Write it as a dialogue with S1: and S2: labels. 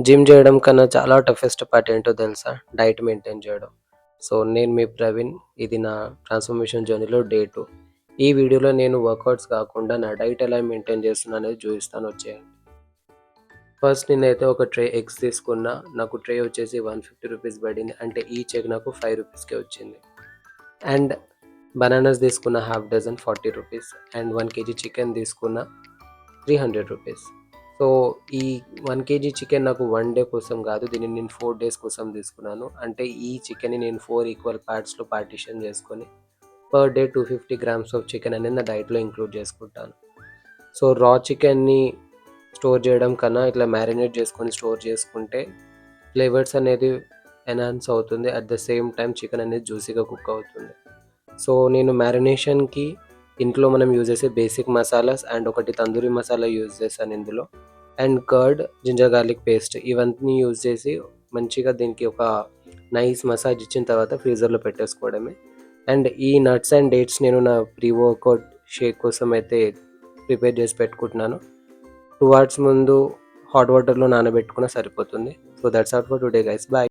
S1: Gym చేయడం కన్నా చాలా టఫెస్ట్ పార్ట్ ఏంటో తెలుసా? డైట్ మెయింటైన్ చేయడం. సో నేను మీ ప్రవీణ్. ఇది నా ట్రాన్స్ఫర్మేషన్ జర్నీలో డే 2. ఈ వీడియోలో నేను వర్కౌట్స్ కాకుండా నా డైట్ ఎలా మెయింటైన్ చేస్తున్నా అనేది చూపిస్తాను, వచ్చేయండి. ఫస్ట్ నేనైతే ఒక ట్రే ఎగ్స్ తీసుకున్నా. నాకు ట్రే వచ్చేసి 150 రూపీస్ పడింది. అంటే ఈచ్ ఎగ్ నాకు 5 రూపీస్కే వచ్చింది. అండ్ బనానాస్ తీసుకున్న half dozen 40 rupees. And 1 KG chicken తీసుకున్న 300 రూపీస్. సో ఈ 1 కేజీ చికెన్ నాకు 1 డే కోసం కాదు, దీన్ని నేను 4 డేస్ కోసం తీసుకున్నాను. అంటే ఈ చికెన్ని నేను 4 ఈక్వల్ పార్ట్స్లో పార్టిషన్ చేసుకొని per day 250 grams of chicken అనేది నా డైట్లో ఇంక్లూడ్ చేసుకుంటాను. సో రా చికెన్ని స్టోర్ చేయడం కన్నా ఇట్లా మ్యారినేట్ చేసుకొని స్టోర్ చేసుకుంటే ఫ్లేవర్స్ అనేది ఎన్హాన్స్ అవుతుంది. At the same time chicken అనేది జ్యూసీగా కుక్ అవుతుంది. సో నేను మ్యారినేషన్కి ఇంట్లో మనం యూజ్ చేసే బేసిక్ మసాలాస్ అండ్ ఒకటి తందూరి మసాలా యూజ్ చేశాను ఇందులో. And curd, ginger garlic paste ఇవన్నీ యూజ్ చేసి మంచిగా దీనికి ఒక నైస్ మసాజ్ ఇచ్చిన తర్వాత ఫ్రీజర్లో పెట్టేసుకోవడమే. అండ్ ఈ నట్స్ అండ్ డేట్స్ నేను నా ప్రీ వర్కౌట్ షేక్ కోసం అయితే ప్రిపేర్ చేసి పెట్టుకుంటున్నాను. 2 అవర్స్ ముందు హాట్ వాటర్లో నానబెట్టుకున్న సరిపోతుంది. So that's all for today guys. Bye.